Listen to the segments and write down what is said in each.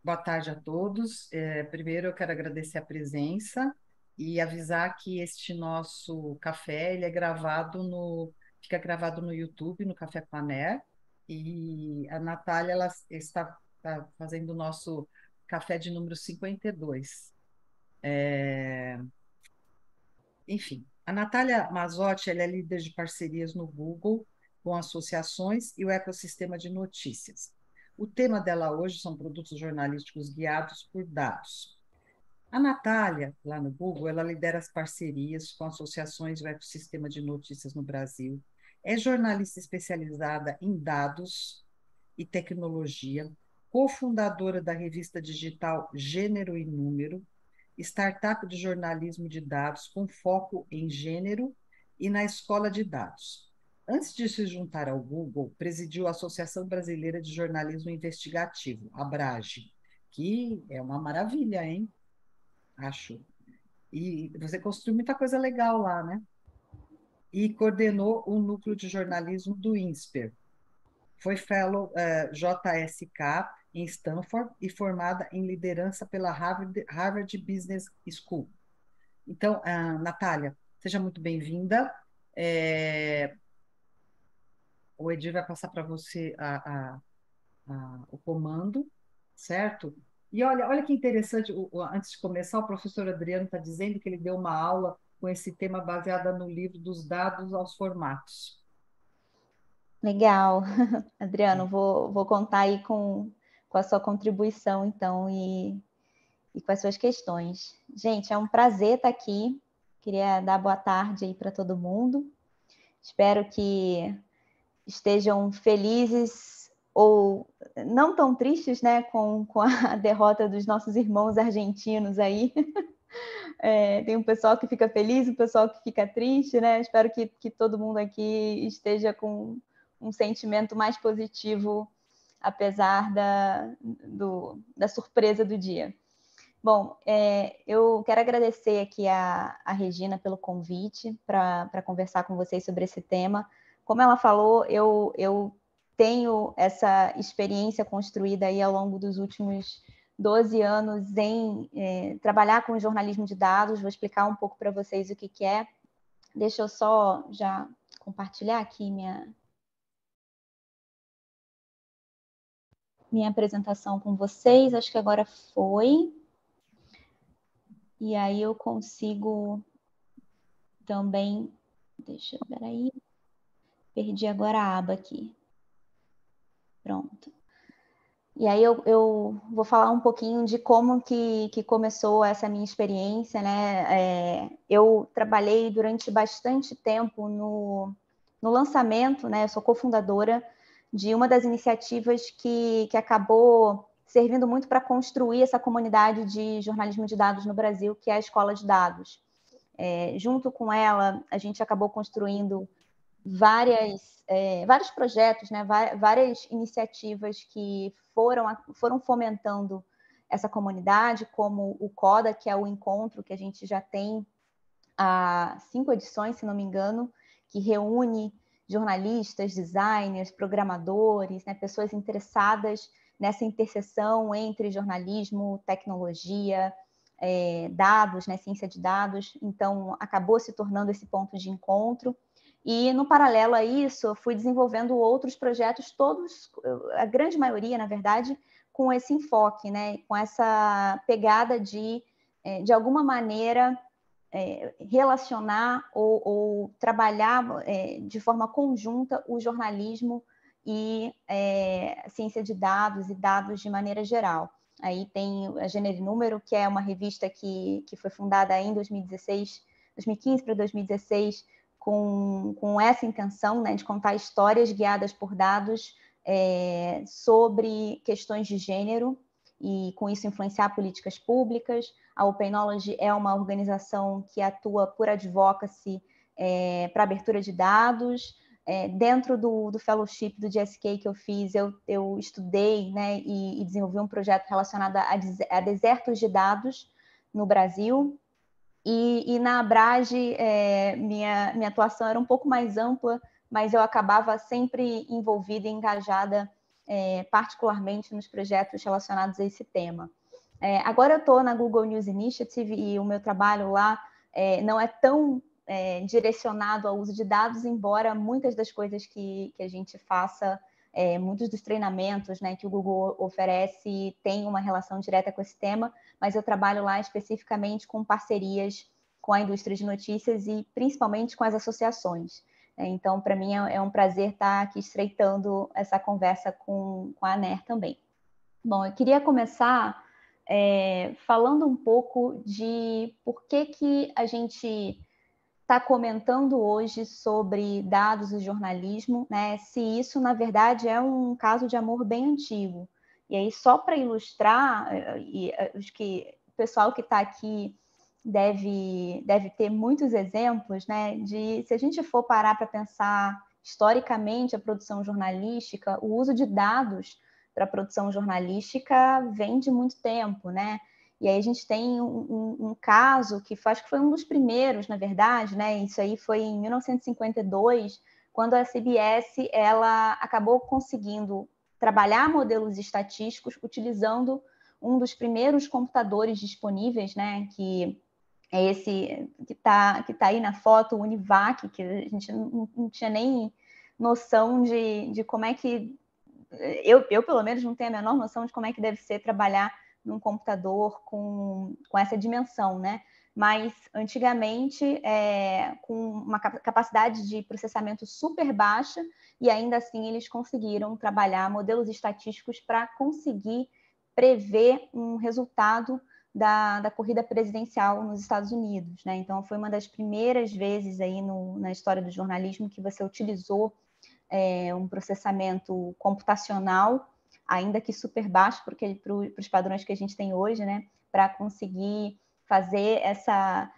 Boa tarde a todos. Primeiro, eu quero agradecer a presença e avisar que este nosso café ele é fica gravado no YouTube, no Café Paner, e a Natália ela está fazendo o nosso café de número 52. Enfim, a Natália Mazzotti ela é líder de parcerias no Google com associações e o ecossistema de notícias. O tema dela hoje são produtos jornalísticos guiados por dados. A Natália, lá no Google, ela lidera as parcerias com associações do ecossistema de notícias no Brasil, é jornalista especializada em dados e tecnologia, cofundadora da revista digital Gênero e Número, startup de jornalismo de dados com foco em gênero e na escola de dados. Antes de se juntar ao Google, presidiu a Associação Brasileira de Jornalismo Investigativo, a ABRAGE, que é uma maravilha, hein? Acho. E você construiu muita coisa legal lá, né? E coordenou o núcleo de jornalismo do INSPER. Foi fellow JSK em Stanford e formada em liderança pela Harvard Business School. Então, Natália, seja muito bem-vinda. É, o Edir vai passar para você o comando, certo? E olha que interessante, antes de começar, o professor Adriano está dizendo que ele deu uma aula com esse tema baseada no livro Dos Dados aos Formatos. Legal, Adriano, vou contar aí com a sua contribuição, então, e com as suas questões. Gente, é um prazer estar aqui. Queria dar boa tarde aí para todo mundo. Espero que estejam felizes ou não tão tristes, né, com a derrota dos nossos irmãos argentinos aí. Tem um pessoal que fica feliz, um pessoal que fica triste, né? Espero que todo mundo aqui esteja com um sentimento mais positivo, apesar da surpresa do dia. Bom, eu quero agradecer aqui a Regina pelo convite para conversar com vocês sobre esse tema. Como ela falou, eu tenho essa experiência construída aí ao longo dos últimos 12 anos em trabalhar com jornalismo de dados. Vou explicar um pouco para vocês o que é. Deixa eu só já compartilhar aqui minha apresentação com vocês. Acho que agora foi. E aí eu consigo também... Deixa eu ver aí. Perdi agora a aba aqui. Pronto. E aí eu vou falar um pouquinho de como que começou essa minha experiência, né? Eu trabalhei durante bastante tempo no lançamento, né? Eu sou cofundadora de uma das iniciativas que acabou servindo muito para construir essa comunidade de jornalismo de dados no Brasil, que é a Escola de Dados. Junto com ela, a gente acabou construindo vários projetos, né, várias iniciativas que foram fomentando essa comunidade, como o CODA, que é o encontro que a gente já tem há 5 edições, se não me engano, que reúne jornalistas, designers, programadores, né, pessoas interessadas nessa interseção entre jornalismo, tecnologia, dados, né, ciência de dados. Então, acabou se tornando esse ponto de encontro. E, no paralelo a isso, eu fui desenvolvendo outros projetos, todos, a grande maioria, na verdade, com esse enfoque, né? Com essa pegada de alguma maneira, relacionar ou trabalhar de forma conjunta o jornalismo e a ciência de dados e dados de maneira geral. Aí tem a Gênero e Número, que é uma revista que foi fundada em 2016, 2015 para 2016, com essa intenção, né, de contar histórias guiadas por dados sobre questões de gênero e, com isso, influenciar políticas públicas. A Open Knowledge é uma organização que atua por advocacy para abertura de dados. Dentro do fellowship do GSK que eu fiz, eu estudei, né, e desenvolvi um projeto relacionado a desertos de dados no Brasil. E na Abrage, minha atuação era um pouco mais ampla, mas eu acabava sempre envolvida e engajada particularmente nos projetos relacionados a esse tema. Agora eu estou na Google News Initiative e o meu trabalho lá não é tão direcionado ao uso de dados, embora muitas das coisas que a gente faça, muitos dos treinamentos, né, que o Google oferece tem uma relação direta com esse tema, mas eu trabalho lá especificamente com parcerias com a indústria de notícias e principalmente com as associações. Então, para mim, é um prazer estar aqui estreitando essa conversa com a ANER também. Bom, eu queria começar falando um pouco de por que a gente está comentando hoje sobre dados e jornalismo, né? Se isso, na verdade, é um caso de amor bem antigo. E aí, só para ilustrar, e acho que o pessoal que está aqui deve ter muitos exemplos, né? De se a gente for parar para pensar historicamente a produção jornalística, o uso de dados para a produção jornalística vem de muito tempo, né? E aí a gente tem um caso que acho que foi um dos primeiros, na verdade, né? Isso aí foi em 1952, quando a CBS ela acabou conseguindo trabalhar modelos estatísticos utilizando um dos primeiros computadores disponíveis, né? Que é esse que está aí na foto, o Univac, que a gente não tinha nem noção de como é que... Eu, pelo menos, não tenho a menor noção de como é que deve ser trabalhar num computador com essa dimensão, né? Mas, antigamente, com uma capacidade de processamento super baixa, e ainda assim eles conseguiram trabalhar modelos estatísticos para conseguir prever um resultado da corrida presidencial nos Estados Unidos, né? Então, foi uma das primeiras vezes aí na história do jornalismo que você utilizou um processamento computacional, ainda que super baixo para os padrões que a gente tem hoje, né? Para conseguir fazer essa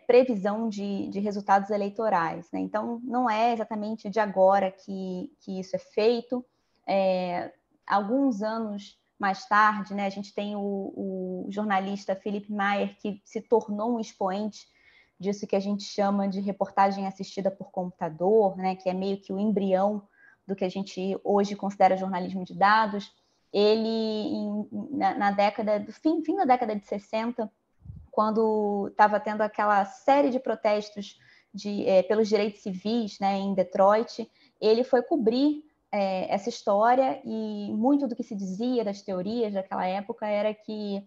previsão de resultados eleitorais, né? Então, não é exatamente de agora que isso é feito. Alguns anos mais tarde, né, a gente tem o jornalista Philip Meyer, que se tornou um expoente disso que a gente chama de reportagem assistida por computador, né, que é meio que o embrião do que a gente hoje considera jornalismo de dados. Ele, na década do fim da década de 60, quando estava tendo aquela série de protestos pelos direitos civis, né, em Detroit, ele foi cobrir essa história, e muito do que se dizia das teorias daquela época era que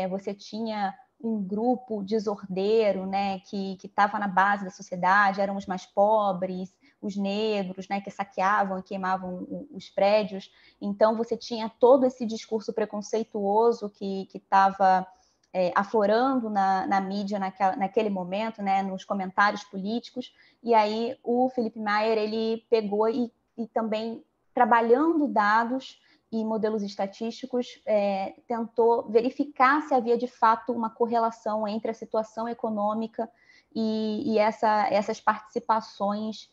você tinha um grupo desordeiro, né, que estava na base da sociedade, eram os mais pobres, os negros, né, que saqueavam e queimavam os prédios. Então, você tinha todo esse discurso preconceituoso que estava aflorando na mídia naquele momento, né, nos comentários políticos. E aí o Philip Meyer ele pegou e também, trabalhando dados e modelos estatísticos, tentou verificar se havia de fato uma correlação entre a situação econômica e essas participações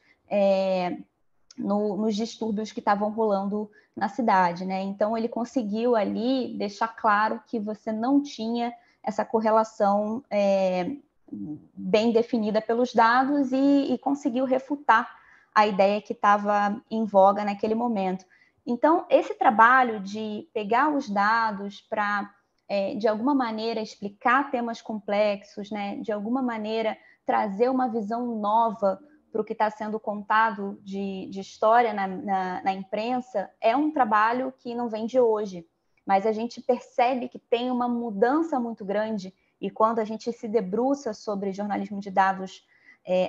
nos distúrbios que estavam rolando na cidade, né? Então ele conseguiu ali deixar claro que você não tinha essa correlação bem definida pelos dados e conseguiu refutar a ideia que estava em voga naquele momento. Então, esse trabalho de pegar os dados para, de alguma maneira, explicar temas complexos, né? De alguma maneira, trazer uma visão nova para o que está sendo contado de história na imprensa, é um trabalho que não vem de hoje, mas a gente percebe que tem uma mudança muito grande, e quando a gente se debruça sobre jornalismo de dados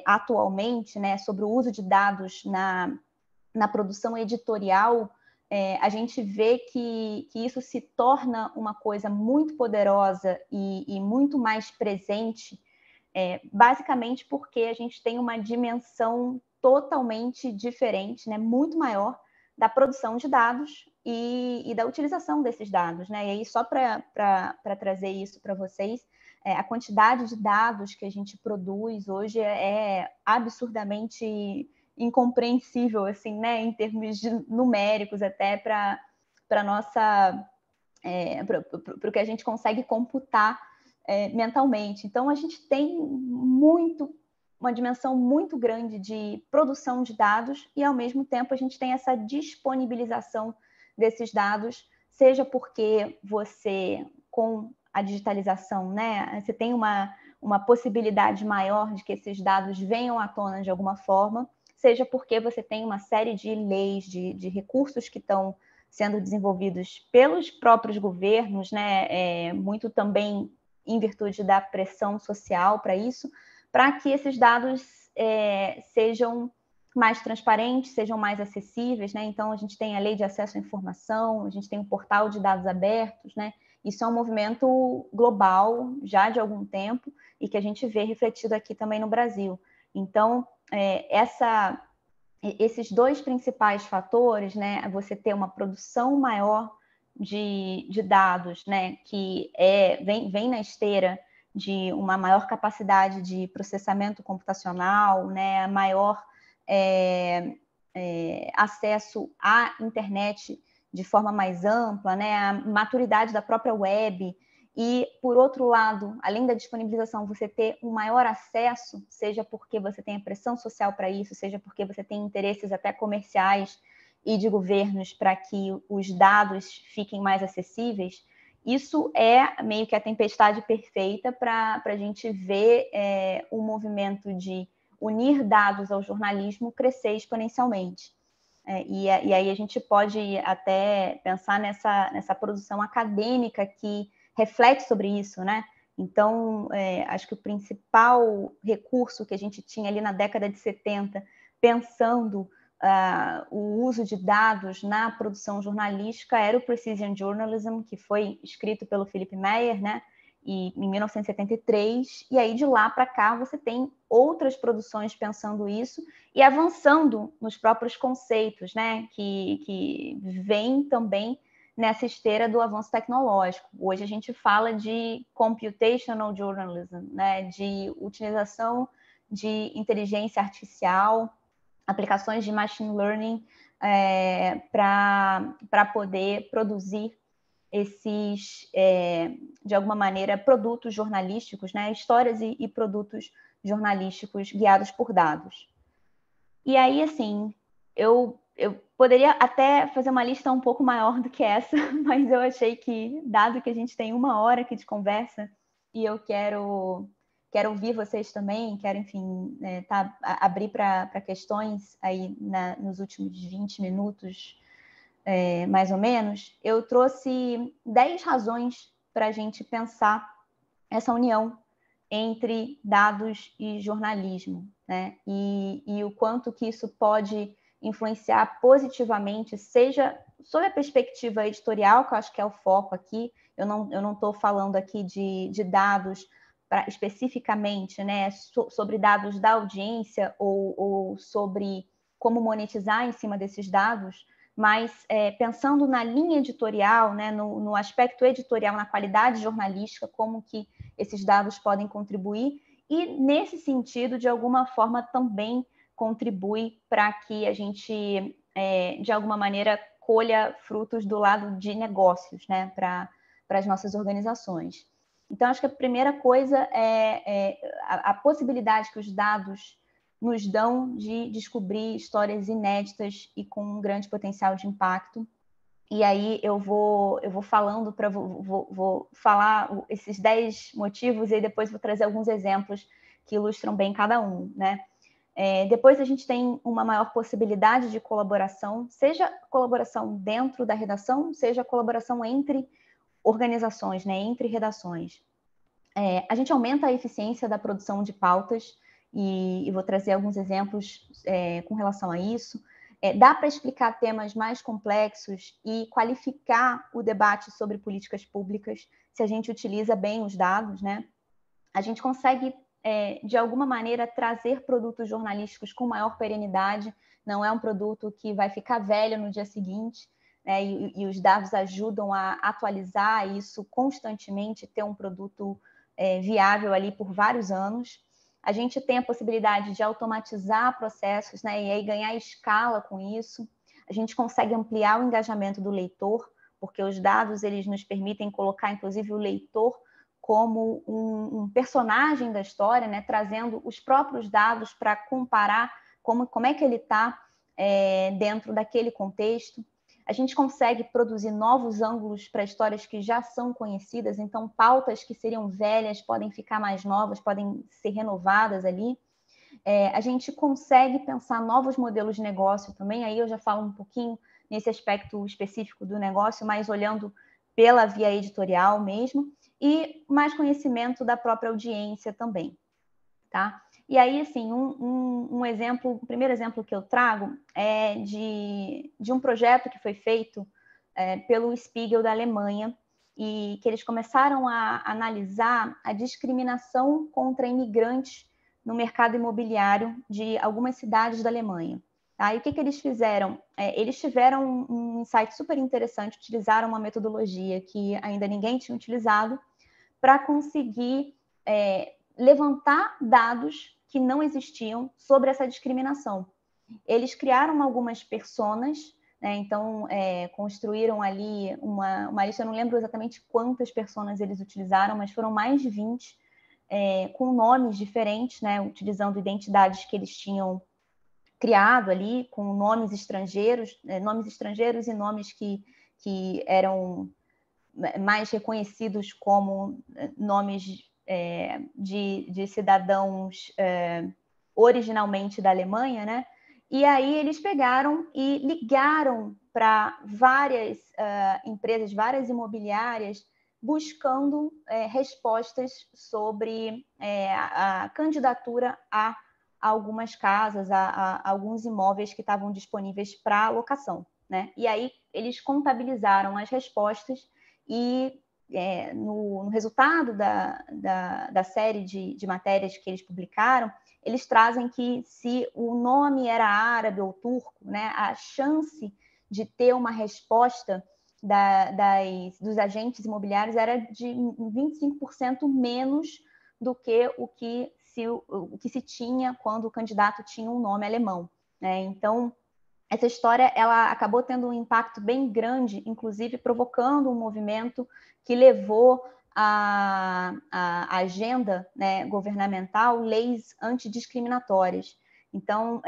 atualmente, né, sobre o uso de dados na produção editorial, a gente vê que isso se torna uma coisa muito poderosa e muito mais presente, basicamente porque a gente tem uma dimensão totalmente diferente, né, muito maior, da produção de dados e da utilização desses dados, né? E aí, só para trazer isso para vocês, a quantidade de dados que a gente produz hoje é absurdamente incompreensível, assim, né, em termos numéricos, até para nossa para o que a gente consegue computar mentalmente. Então, a gente tem uma dimensão muito grande de produção de dados e, ao mesmo tempo, a gente tem essa disponibilização desses dados, seja porque você, com a digitalização, né, você tem uma possibilidade maior de que esses dados venham à tona de alguma forma, seja porque você tem uma série de leis, de recursos que estão sendo desenvolvidos pelos próprios governos, né, muito também em virtude da pressão social para isso, para que esses dados sejam mais transparentes, sejam mais acessíveis, né? Então, a gente tem a Lei de Acesso à Informação, a gente tem o Portal de Dados Abertos, né? Isso é um movimento global, já de algum tempo, e que a gente vê refletido aqui também no Brasil. Então, esses dois principais fatores, né? Você ter uma produção maior de dados, né? Que vem na esteira de uma maior capacidade de processamento computacional, né? Maior acesso à internet de forma mais ampla, né? A maturidade da própria web. E, por outro lado, além da disponibilização, você ter um maior acesso, seja porque você tem a pressão social para isso, seja porque você tem interesses até comerciais e de governos para que os dados fiquem mais acessíveis, isso é meio que a tempestade perfeita para a gente ver o movimento de unir dados ao jornalismo crescer exponencialmente. E aí a gente pode até pensar nessa produção acadêmica que reflete sobre isso, né? Então, acho que o principal recurso que a gente tinha ali na década de 70, pensando o uso de dados na produção jornalística, era o Precision Journalism, que foi escrito pelo Philip Meyer, né? Em 1973, e aí de lá para cá você tem outras produções pensando isso e avançando nos próprios conceitos, né, que vem também nessa esteira do avanço tecnológico. Hoje a gente fala de computational journalism, né, de utilização de inteligência artificial, aplicações de machine learning para poder produzir esses, de alguma maneira, produtos jornalísticos, né? Histórias e produtos jornalísticos guiados por dados. E aí, assim, eu poderia até fazer uma lista um pouco maior do que essa, mas eu achei que, dado que a gente tem 1 hora aqui de conversa, e eu quero ouvir vocês também, quero, enfim, abrir para questões aí nos últimos 20 minutos, mais ou menos, eu trouxe 10 razões para a gente pensar essa união entre dados e jornalismo, né? E o quanto que isso pode influenciar positivamente, seja sob a perspectiva editorial, que eu acho que é o foco aqui, eu não estou falando aqui de dados especificamente, né, sobre dados da audiência ou sobre como monetizar em cima desses dados, mas pensando na linha editorial, né, no aspecto editorial, na qualidade jornalística, como que esses dados podem contribuir, e nesse sentido, de alguma forma, também contribui para que a gente, de alguma maneira, colha frutos do lado de negócios, né, para as nossas organizações. Então, acho que a primeira coisa é a possibilidade que os dados nos dão de descobrir histórias inéditas e com um grande potencial de impacto. E aí eu vou falando vou falar esses 10 motivos e aí depois vou trazer alguns exemplos que ilustram bem cada um, né? Depois a gente tem uma maior possibilidade de colaboração, seja colaboração dentro da redação, seja colaboração entre organizações, né? Entre redações. A gente aumenta a eficiência da produção de pautas, e vou trazer alguns exemplos com relação a isso. Dá para explicar temas mais complexos e qualificar o debate sobre políticas públicas se a gente utiliza bem os dados, né? A gente consegue, de alguma maneira, trazer produtos jornalísticos com maior perenidade, não é um produto que vai ficar velho no dia seguinte, né? E os dados ajudam a atualizar isso constantemente, ter um produto viável ali por vários anos. A gente tem a possibilidade de automatizar processos, né, e aí ganhar escala com isso. A gente consegue ampliar o engajamento do leitor, porque os dados eles nos permitem colocar, inclusive, o leitor como um personagem da história, né, trazendo os próprios dados para comparar como é que ele está dentro daquele contexto. a gente consegue produzir novos ângulos para histórias que já são conhecidas, então pautas que seriam velhas podem ficar mais novas, podem ser renovadas ali. A gente consegue pensar novos modelos de negócio também, aí eu já falo um pouquinho nesse aspecto específico do negócio, mas olhando pela via editorial mesmo, e mais conhecimento da própria audiência também, tá? E aí, assim, o primeiro exemplo que eu trago é de um projeto que foi feito pelo Spiegel da Alemanha, e que eles começaram a analisar a discriminação contra imigrantes no mercado imobiliário de algumas cidades da Alemanha. Tá? E o que eles fizeram? Eles tiveram um insight super interessante, utilizaram uma metodologia que ainda ninguém tinha utilizado para conseguir levantar dados que não existiam sobre essa discriminação. Eles criaram algumas personas, né? Então construíram ali uma lista, eu não lembro exatamente quantas personas eles utilizaram, mas foram mais de 20, com nomes diferentes, né? Utilizando identidades que eles tinham criado ali, com nomes estrangeiros e nomes que eram mais reconhecidos como nomes de cidadãos originalmente da Alemanha, né? E aí eles pegaram e ligaram para várias empresas, várias imobiliárias, buscando respostas sobre a candidatura a algumas casas, a alguns imóveis que estavam disponíveis para locação, né? E aí eles contabilizaram as respostas e no resultado da série de matérias que eles publicaram, eles trazem que se o nome era árabe ou turco, né, a chance de ter uma resposta dos agentes imobiliários era de 25% menos do que o que se tinha quando o candidato tinha um nome alemão, né? Então, essa história ela acabou tendo um impacto bem grande, inclusive provocando um movimento que levou à agenda, né, governamental leis antidiscriminatórias. Então,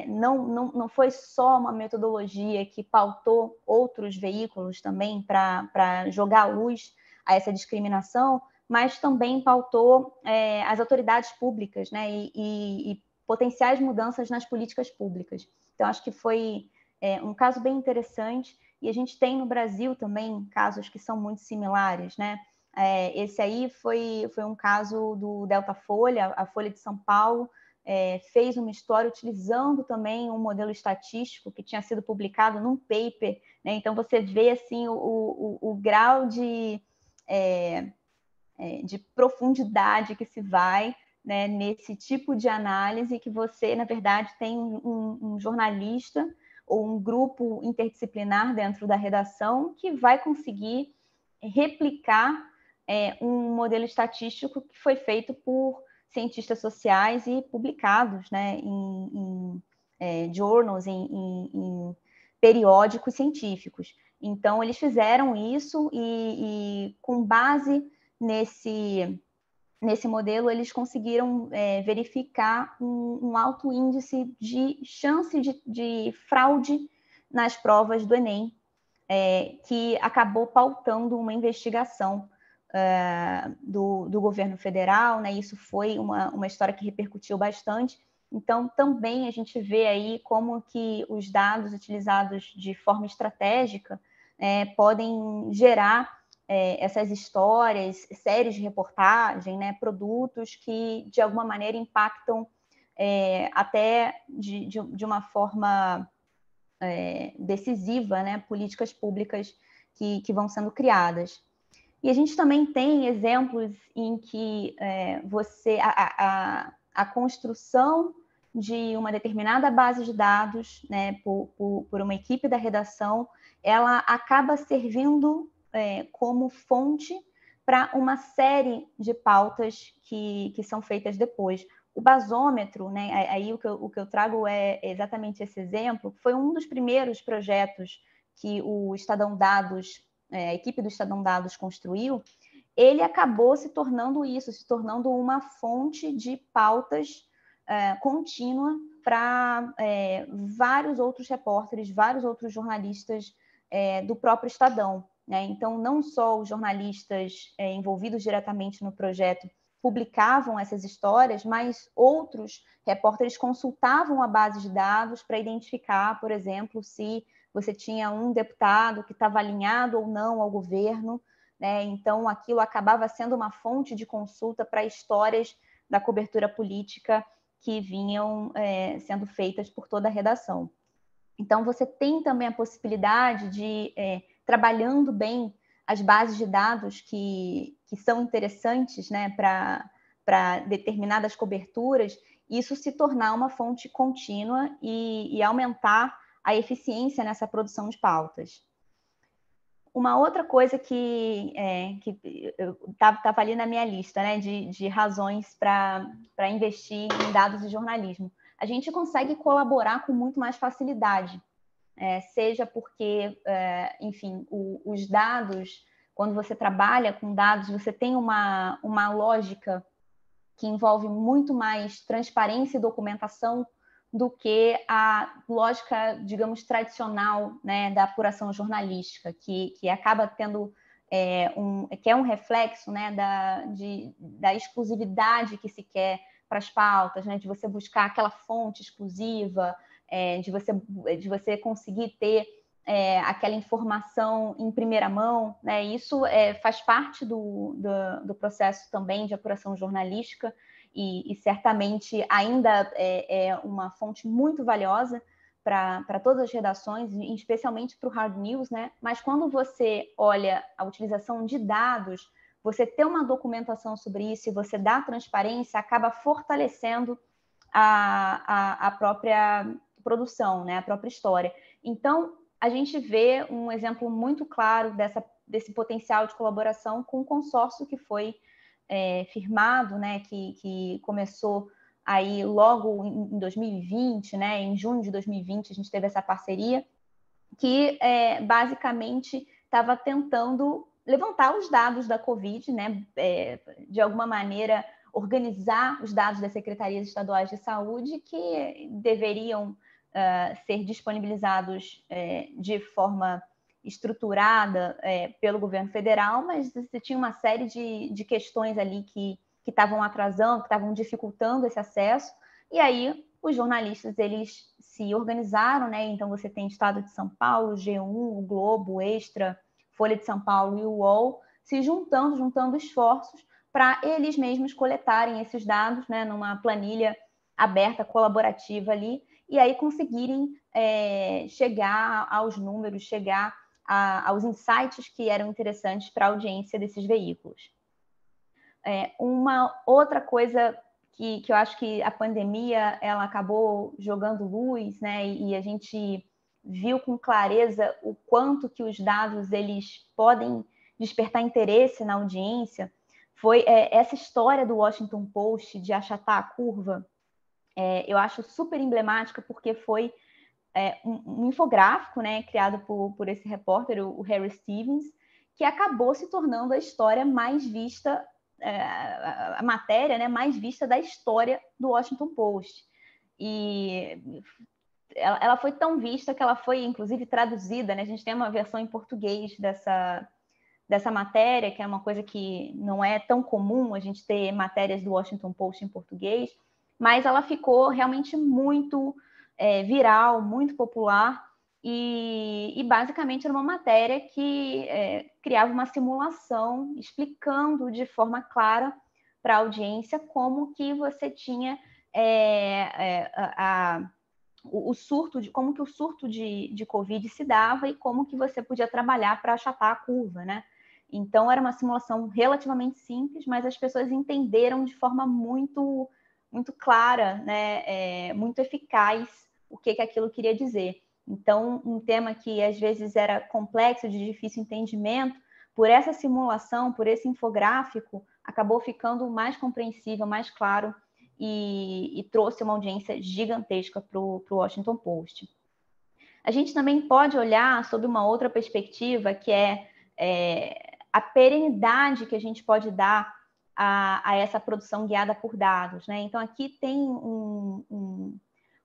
não foi só uma metodologia que pautou outros veículos também para jogar luz a essa discriminação, mas também pautou as autoridades públicas, né, e potenciais mudanças nas políticas públicas. Então, acho que foi um caso bem interessante, e a gente tem no Brasil também casos que são muito similares, né? Esse aí foi um caso do Delta Folha, a Folha de São Paulo fez uma história utilizando também um modelo estatístico que tinha sido publicado num paper, né? Então, você vê assim, o grau de profundidade que se vai, né, nesse tipo de análise, que você, na verdade, tem um jornalista ou um grupo interdisciplinar dentro da redação que vai conseguir replicar um modelo estatístico que foi feito por cientistas sociais e publicados, né, em journals, em periódicos científicos. Então, eles fizeram isso e com base nesse modelo, eles conseguiram verificar um alto índice de chance de fraude nas provas do Enem, que acabou pautando uma investigação do governo federal, né? Isso foi uma história que repercutiu bastante. Então, também a gente vê aí como que os dados utilizados de forma estratégica podem gerar essas histórias, séries de reportagem, né, produtos que, de alguma maneira, impactam até de uma forma decisiva, né, políticas públicas que vão sendo criadas. E a gente também tem exemplos em que a construção de uma determinada base de dados, né, por uma equipe da redação, ela acaba servindo como fonte para uma série de pautas que são feitas depois. O basômetro, né, aí o que eu trago é exatamente esse exemplo, foi um dos primeiros projetos que o Estadão Dados, a equipe do Estadão Dados construiu. Ele acabou se tornando isso, se tornando uma fonte de pautas contínua para vários outros repórteres, vários outros jornalistas do próprio Estadão, né? Então, não só os jornalistas envolvidos diretamente no projeto publicavam essas histórias, mas outros repórteres consultavam a base de dados para identificar, por exemplo, se você tinha um deputado que estava alinhado ou não ao governo, né? Então, aquilo acabava sendo uma fonte de consulta para histórias da cobertura política que vinham sendo feitas por toda a redação. Então, você tem também a possibilidade de, trabalhando bem as bases de dados que são interessantes, né, para determinadas coberturas, isso se tornar uma fonte contínua e aumentar a eficiência nessa produção de pautas. Uma outra coisa que estava ali na minha lista, né, de razões para investir em dados de jornalismo. A gente consegue colaborar com muito mais facilidade, seja porque, enfim, os dados, quando você trabalha com dados, você tem uma lógica que envolve muito mais transparência e documentação do que a lógica, digamos, tradicional, né, da apuração jornalística, que acaba tendo que é um reflexo, né, da exclusividade que se quer para as pautas, né, de você buscar aquela fonte exclusiva, de você conseguir ter aquela informação em primeira mão, né? Isso faz parte do processo também de apuração jornalística e certamente ainda é uma fonte muito valiosa para todas as redações, especialmente para o hard news, né? Mas quando você olha a utilização de dados, você ter uma documentação sobre isso e você dar transparência acaba fortalecendo a própria produção, né? A própria história. Então, a gente vê um exemplo muito claro desse potencial de colaboração com o consórcio que foi firmado, né? Que começou aí logo em 2020, né? Em junho de 2020, a gente teve essa parceria que basicamente estava tentando levantar os dados da Covid, né? De alguma maneira organizar os dados das secretarias estaduais de saúde que deveriam ser disponibilizados de forma estruturada pelo governo federal, mas você tinha uma série de questões ali que estavam atrasando, que estavam dificultando esse acesso, e aí os jornalistas eles se organizaram, né? Então você tem Estado de São Paulo, G1, o Globo, o Extra, Folha de São Paulo e o UOL se juntando esforços para eles mesmos coletarem esses dados, né, numa planilha aberta, colaborativa ali, e aí conseguirem chegar aos números, chegar aos insights que eram interessantes para a audiência desses veículos. Uma outra coisa que eu acho que a pandemia ela acabou jogando luz, né, e a gente viu com clareza o quanto que os dados eles podem despertar interesse na audiência, foi essa história do Washington Post de achatar a curva. Eu acho super emblemática porque foi um infográfico, né, criado por esse repórter, o Harry Stevens, que acabou se tornando a história mais vista, a matéria, né, mais vista da história do Washington Post. E ela foi tão vista que ela foi, inclusive, traduzida, né? A gente tem uma versão em português dessa matéria, que é uma coisa que não é tão comum a gente ter matérias do Washington Post em português, mas ela ficou realmente muito viral, muito popular, e basicamente era uma matéria que criava uma simulação explicando de forma clara para a audiência como que você tinha o surto como que o surto de Covid se dava e como que você podia trabalhar para achatar a curva, né? Então, era uma simulação relativamente simples, mas as pessoas entenderam de forma muito, muito clara, né? Muito eficaz o que aquilo queria dizer. Então, um tema que às vezes era complexo, de difícil entendimento, por essa simulação, por esse infográfico, acabou ficando mais compreensível, mais claro e trouxe uma audiência gigantesca para o Washington Post. A gente também pode olhar sobre uma outra perspectiva, que é a perenidade que a gente pode dar a essa produção guiada por dados, né? Então, aqui tem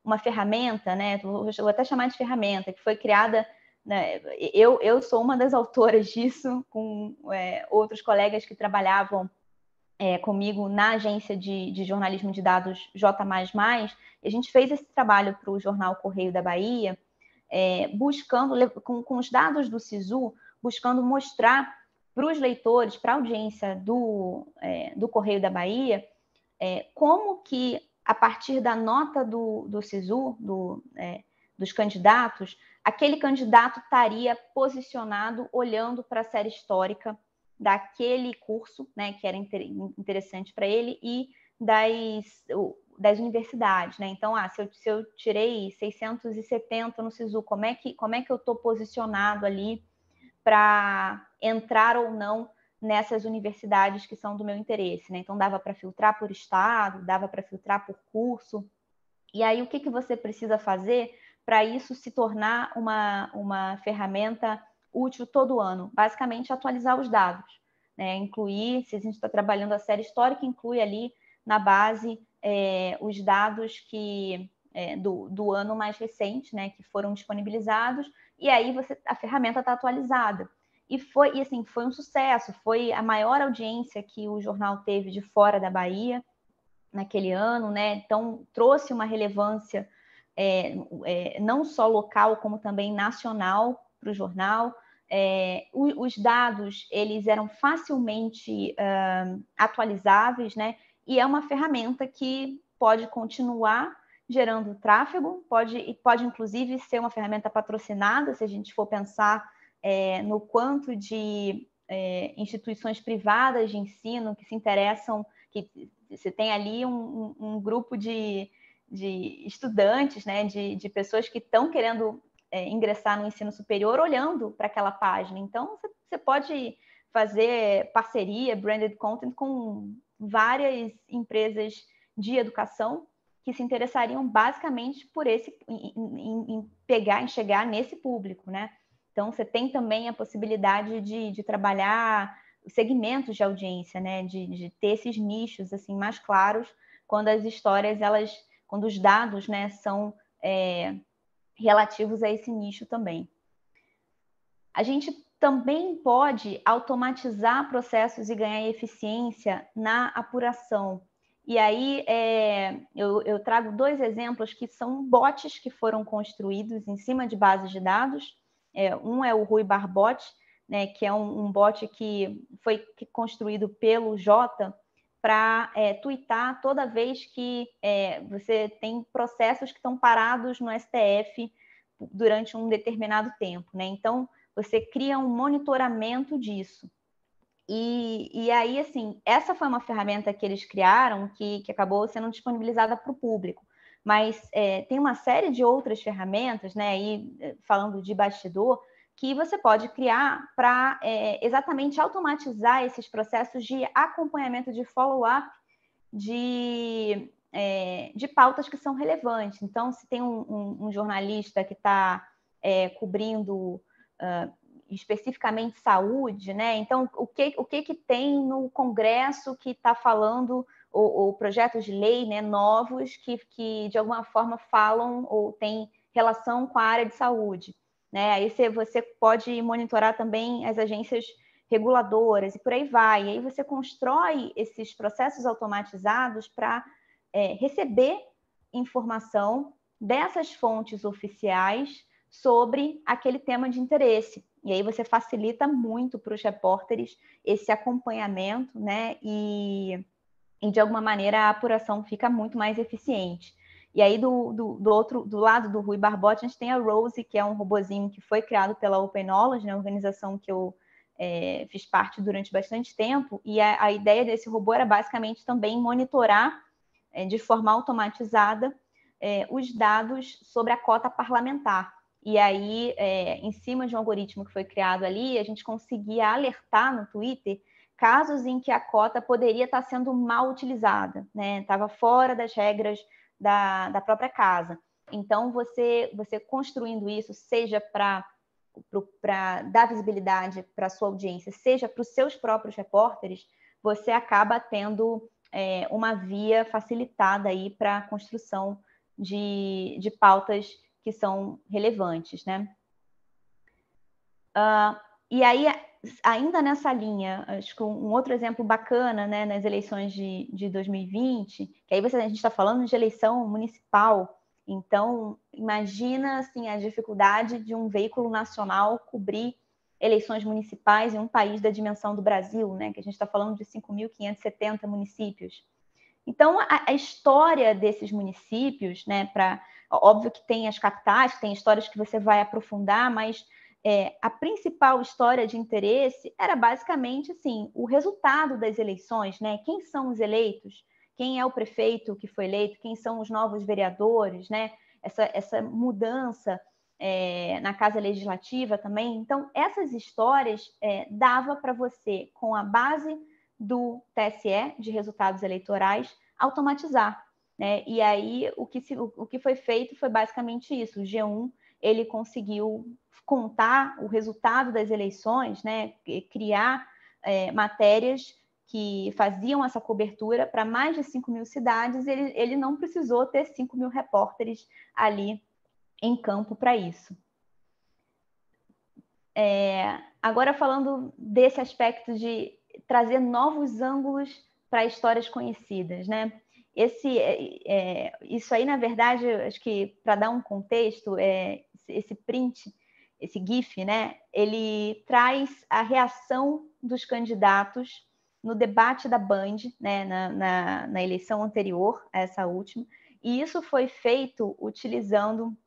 uma ferramenta, né? Vou até chamar de ferramenta, que foi criada né, eu sou uma das autoras disso, com outros colegas que trabalhavam comigo na agência de jornalismo de dados J++, e a gente fez esse trabalho para o jornal Correio da Bahia, buscando, com os dados do SISU, buscando mostrar para os leitores, para a audiência do Correio da Bahia, como que, a partir da nota do SISU, dos candidatos, aquele candidato estaria posicionado olhando para a série histórica daquele curso, né, que era interessante para ele, e das universidades, né? Então, se eu tirei 670 no SISU, como é que eu estou posicionado ali para entrar ou não nessas universidades que são do meu interesse, né? Então, dava para filtrar por estado, dava para filtrar por curso. E aí, o que você precisa fazer para isso se tornar uma ferramenta útil todo ano? Basicamente, atualizar os dados, né? Incluir, se a gente está trabalhando a série histórica, inclui ali na base os dados do ano mais recente, né, que foram disponibilizados, e aí a ferramenta está atualizada. E foi um sucesso, foi a maior audiência que o jornal teve de fora da Bahia naquele ano, né? Então trouxe uma relevância não só local, como também nacional para o jornal. Os dados eles eram facilmente atualizáveis, né? E é uma ferramenta que pode continuar gerando tráfego, pode inclusive ser uma ferramenta patrocinada, se a gente for pensar no quanto de instituições privadas de ensino que se interessam, que você tem ali um grupo de estudantes, né, de pessoas que estão querendo ingressar no ensino superior olhando para aquela página. Então, você pode fazer parceria, branded content com várias empresas de educação que se interessariam basicamente por em chegar nesse público, né? Então, você tem também a possibilidade de trabalhar segmentos de audiência, né? De ter esses nichos assim mais claros quando as histórias, quando os dados, né, são relativos a esse nicho também. A gente também pode automatizar processos e ganhar eficiência na apuração. E aí eu trago 2 exemplos que são bots que foram construídos em cima de bases de dados. Um é o Rui Barbot, né, que é um bot que foi construído pelo Jota para tuitar toda vez que você tem processos que estão parados no STF durante um determinado tempo, né? Então, você cria um monitoramento disso. E aí, assim, essa foi uma ferramenta que eles criaram que acabou sendo disponibilizada para o público. Mas tem uma série de outras ferramentas, né? Aí, falando de bastidor, que você pode criar para exatamente automatizar esses processos de acompanhamento, de follow-up de pautas que são relevantes. Então, se tem um jornalista que está cobrindo especificamente saúde, né? Então, o que tem no Congresso que está falando, ou projetos de lei, né, novos que de alguma forma falam ou têm relação com a área de saúde, né? Aí você pode monitorar também as agências reguladoras e por aí vai. E aí você constrói esses processos automatizados para receber informação dessas fontes oficiais sobre aquele tema de interesse. E aí você facilita muito para os repórteres esse acompanhamento, né? E de alguma maneira a apuração fica muito mais eficiente. E aí do lado do Rui Barbotti, a gente tem a Rose, que é um robozinho que foi criado pela Open Knowledge, né, organização que eu fiz parte durante bastante tempo, e a ideia desse robô era basicamente também monitorar de forma automatizada os dados sobre a cota parlamentar. E aí, em cima de um algoritmo que foi criado ali, a gente conseguia alertar no Twitter casos em que a cota poderia estar sendo mal utilizada, né? Estava fora das regras da própria casa. Então, você construindo isso, seja para dar visibilidade para a sua audiência, seja para os seus próprios repórteres, você acaba tendo uma via facilitada aí para a construção de pautas que são relevantes, né? E aí, ainda nessa linha, acho que um outro exemplo bacana, né, nas eleições de 2020, que aí a gente está falando de eleição municipal, então imagina assim, a dificuldade de um veículo nacional cobrir eleições municipais em um país da dimensão do Brasil, né, que a gente está falando de 5.570 municípios. Então, a história desses municípios, né, óbvio que tem as capitais, tem histórias que você vai aprofundar, mas a principal história de interesse era basicamente assim, o resultado das eleições, né? Quem são os eleitos? Quem é o prefeito que foi eleito? Quem são os novos vereadores, né? Essa mudança na Casa Legislativa também. Então, essas histórias dava para você, com a base do TSE, de resultados eleitorais, automatizar, né? E aí, o que foi feito foi basicamente isso. O G1, ele conseguiu contar o resultado das eleições, né? Criar matérias que faziam essa cobertura para mais de 5.000 cidades. Ele não precisou ter 5.000 repórteres ali em campo para isso. Agora, falando desse aspecto de trazer novos ângulos para histórias conhecidas, né? Isso aí, na verdade, acho que para dar um contexto, esse print, esse GIF, né? Ele traz a reação dos candidatos no debate da Band, né? Na eleição anterior a essa última, e isso foi feito utilizando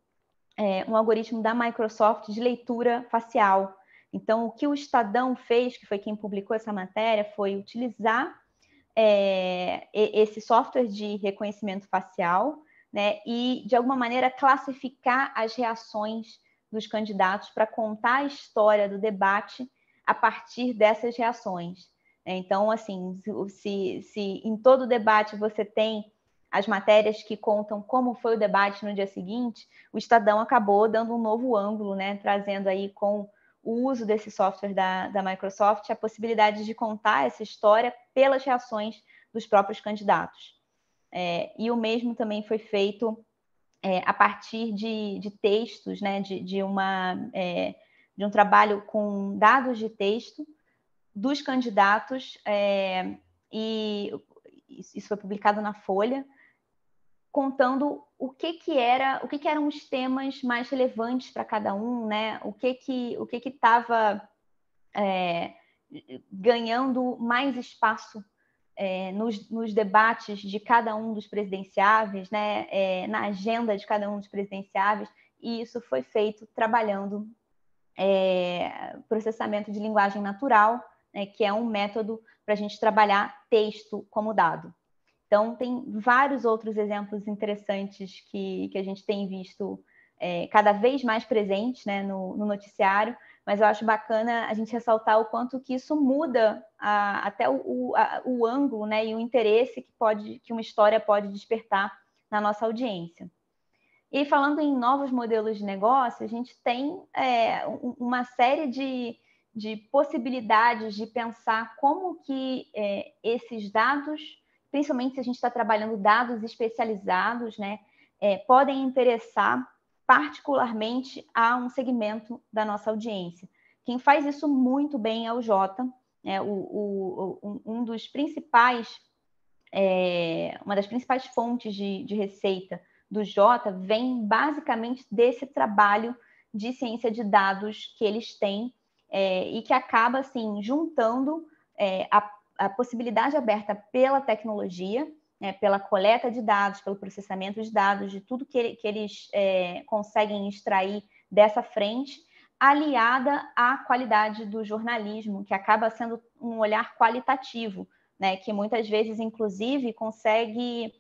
um algoritmo da Microsoft de leitura facial. Então, o que o Estadão fez, que foi quem publicou essa matéria, foi utilizar esse software de reconhecimento facial, né, e, de alguma maneira, classificar as reações dos candidatos para contar a história do debate a partir dessas reações. Então, assim, se em todo debate você tem as matérias que contam como foi o debate no dia seguinte, o Estadão acabou dando um novo ângulo, né, trazendo aí com o uso desse software da Microsoft a possibilidade de contar essa história pelas reações dos próprios candidatos. E o mesmo também foi feito a partir de textos, né, de um trabalho com dados de texto dos candidatos, e isso foi publicado na Folha, contando o que eram os temas mais relevantes para cada um, né? O que estava ganhando mais espaço nos debates de cada um dos presidenciáveis, né? Na agenda de cada um dos presidenciáveis, e isso foi feito trabalhando processamento de linguagem natural, né? Que é um método para a gente trabalhar texto como dado. Então, tem vários outros exemplos interessantes que a gente tem visto cada vez mais presentes, né, no noticiário, mas eu acho bacana a gente ressaltar o quanto que isso muda até o ângulo, né, e o interesse que uma história pode despertar na nossa audiência. E falando em novos modelos de negócio, a gente tem uma série de possibilidades de pensar como que esses dados, principalmente se a gente está trabalhando dados especializados, né, podem interessar particularmente a um segmento da nossa audiência. Quem faz isso muito bem é o Jota, né, uma das principais fontes de receita do Jota vem basicamente desse trabalho de ciência de dados que eles têm e que acaba assim juntando a possibilidade aberta pela tecnologia, né, pela coleta de dados, pelo processamento de dados, de tudo que eles conseguem extrair dessa frente, aliada à qualidade do jornalismo, que acaba sendo um olhar qualitativo, né, que muitas vezes, inclusive, consegue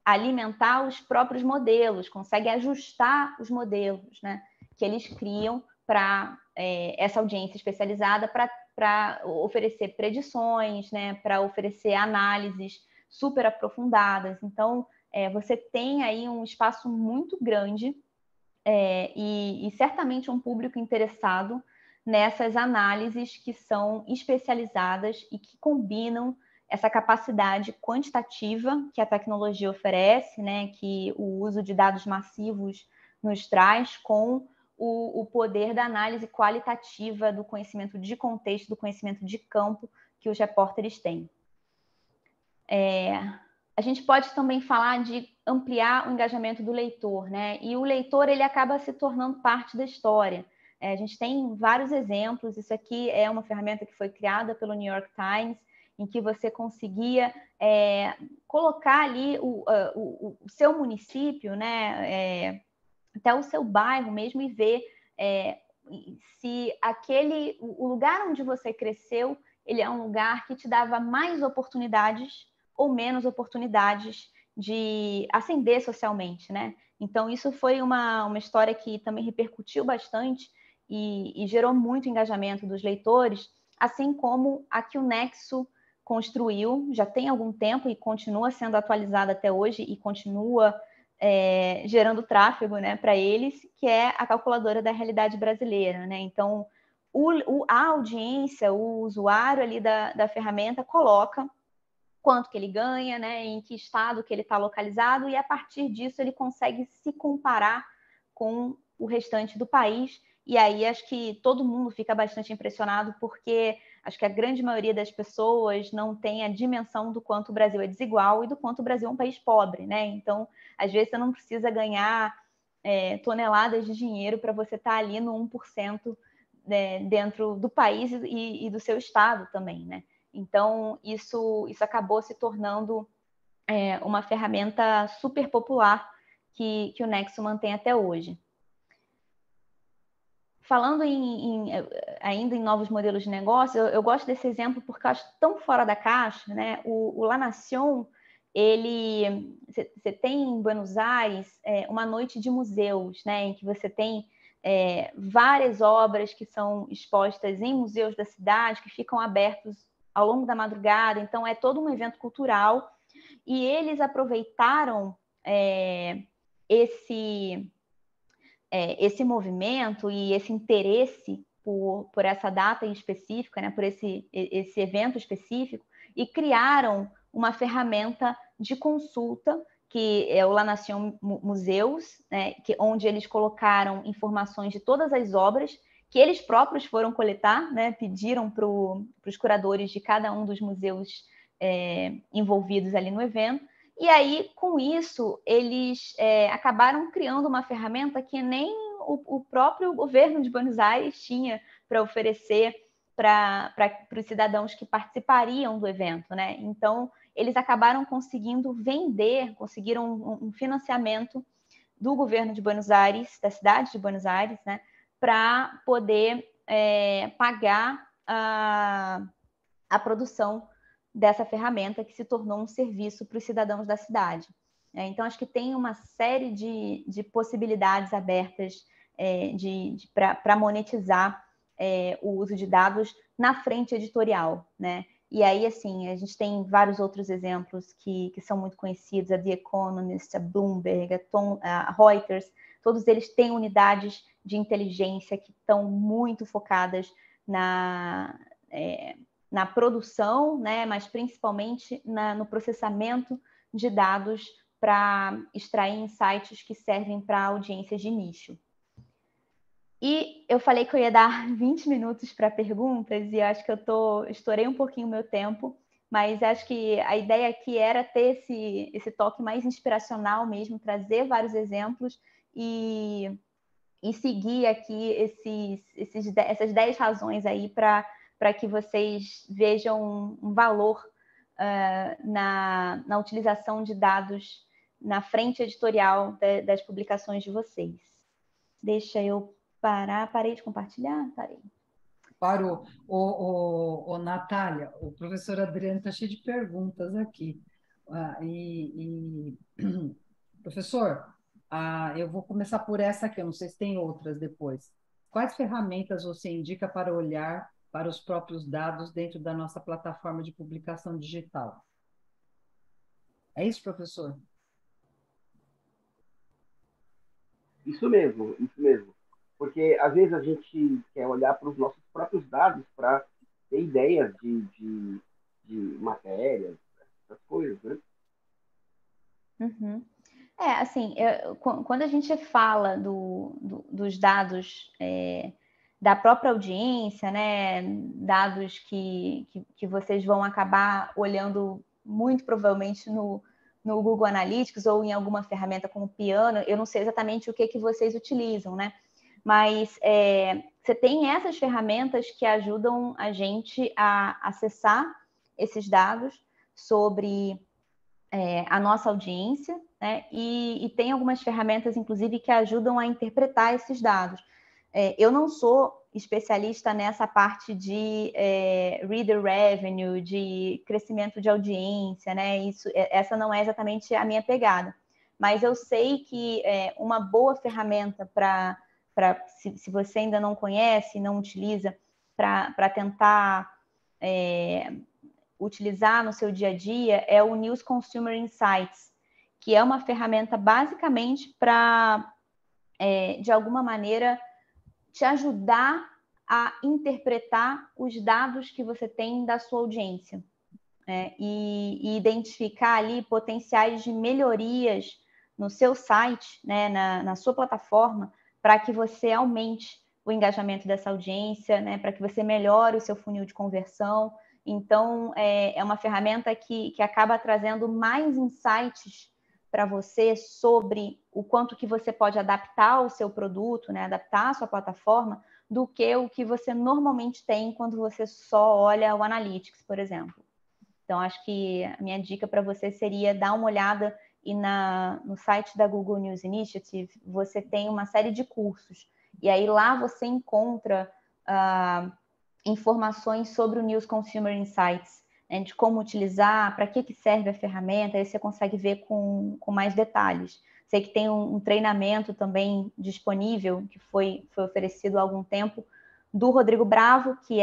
alimentar os próprios modelos, consegue ajustar os modelos, né, que eles criam para essa audiência especializada, para oferecer predições, né, para oferecer análises super aprofundadas. Então, você tem aí um espaço muito grande e certamente um público interessado nessas análises que são especializadas e que combinam essa capacidade quantitativa que a tecnologia oferece, né, que o uso de dados massivos nos traz, com o poder da análise qualitativa do conhecimento de contexto, do conhecimento de campo que os repórteres têm. A gente pode também falar de ampliar o engajamento do leitor, né? E o leitor, ele acaba se tornando parte da história. A gente tem vários exemplos. Isso aqui é uma ferramenta que foi criada pelo New York Times, em que você conseguia colocar ali o seu município, né? Até o seu bairro mesmo, e ver se o lugar onde você cresceu, ele é um lugar que te dava mais oportunidades ou menos oportunidades de ascender socialmente, né? Então, isso foi uma história que também repercutiu bastante e gerou muito engajamento dos leitores, assim como a que o Nexo construiu, já tem algum tempo e continua sendo atualizada até hoje e continua gerando tráfego, né, para eles, que é a calculadora da realidade brasileira, né? Então, a audiência, o usuário ali da ferramenta coloca quanto que ele ganha, né, em que estado que ele está localizado, e a partir disso ele consegue se comparar com o restante do país. E aí acho que todo mundo fica bastante impressionado, porque acho que a grande maioria das pessoas não tem a dimensão do quanto o Brasil é desigual e do quanto o Brasil é um país pobre, né? Então, às vezes você não precisa ganhar toneladas de dinheiro para você estar ali no 1%, né, dentro do país e do seu estado também, né? Então, isso acabou se tornando uma ferramenta super popular que o Nexo mantém até hoje. Falando ainda em novos modelos de negócio, eu gosto desse exemplo porque eu acho tão fora da caixa, né? O La Nación, você tem em Buenos Aires uma noite de museus, né? Em que você tem várias obras que são expostas em museus da cidade, que ficam abertos ao longo da madrugada. Então, é todo um evento cultural. E eles aproveitaram esse movimento e esse interesse por essa data em específica, né, por esse evento específico, e criaram uma ferramenta de consulta, que é o La Nación Museus, né, onde eles colocaram informações de todas as obras que eles próprios foram coletar, né, pediram para os curadores de cada um dos museus envolvidos ali no evento. E aí, com isso, eles acabaram criando uma ferramenta que nem o próprio governo de Buenos Aires tinha para oferecer para os cidadãos que participariam do evento, né? Então, eles acabaram conseguiram um financiamento do governo de Buenos Aires, da cidade de Buenos Aires, né? Para poder pagar a produção dessa ferramenta, que se tornou um serviço para os cidadãos da cidade. Então, acho que tem uma série de possibilidades abertas para monetizar o uso de dados na frente editorial, né? E aí, assim, a gente tem vários outros exemplos que são muito conhecidos, a The Economist, a Bloomberg, a Reuters, todos eles têm unidades de inteligência que estão muito focadas na produção, né, mas principalmente no processamento de dados para extrair insights que servem para audiências de nicho. E eu falei que eu ia dar 20 minutos para perguntas, e acho que estourei um pouquinho o meu tempo, mas acho que a ideia aqui era ter esse toque mais inspiracional mesmo, trazer vários exemplos e seguir aqui essas 10 razões aí para que vocês vejam um valor na utilização de dados na frente editorial das publicações de vocês. Deixa eu parar. Parei de compartilhar? Parei. Parou. Natália, o professor Adriano está cheio de perguntas aqui. Professor, eu vou começar por essa aqui, eu não sei se tem outras depois. Quais ferramentas você indica para olhar para os próprios dados dentro da nossa plataforma de publicação digital? É isso, professor? Isso mesmo, isso mesmo. Porque às vezes a gente quer olhar para os nossos próprios dados para ter ideias de matérias, essas coisas, né? Uhum. Assim, quando a gente fala dos dados da própria audiência, né, dados que vocês vão acabar olhando muito provavelmente no Google Analytics ou em alguma ferramenta como o Piano, eu não sei exatamente o que vocês utilizam, né? Mas você tem essas ferramentas que ajudam a gente a acessar esses dados sobre a nossa audiência, né? E tem algumas ferramentas, inclusive, que ajudam a interpretar esses dados. Eu não sou especialista nessa parte de reader revenue, de crescimento de audiência, né? Essa não é exatamente a minha pegada. Mas eu sei que uma boa ferramenta se você ainda não conhece, não utiliza, para tentar utilizar no seu dia a dia é o News Consumer Insights, que é uma ferramenta basicamente para, de alguma maneira, te ajudar a interpretar os dados que você tem da sua audiência, e identificar ali potenciais de melhorias no seu site, né, na sua plataforma, para que você aumente o engajamento dessa audiência, né, para que você melhore o seu funil de conversão. Então, é uma ferramenta que acaba trazendo mais insights para você sobre o quanto que você pode adaptar o seu produto, né, adaptar a sua plataforma, do que o que você normalmente tem quando você só olha o Analytics, por exemplo. Então, acho que a minha dica para você seria dar uma olhada e no site da Google News Initiative você tem uma série de cursos. E aí lá você encontra informações sobre o News Consumer Insights, né, de como utilizar, para que serve a ferramenta, aí você consegue ver com mais detalhes. Sei que tem um treinamento também disponível, que foi oferecido há algum tempo, do Rodrigo Bravo, que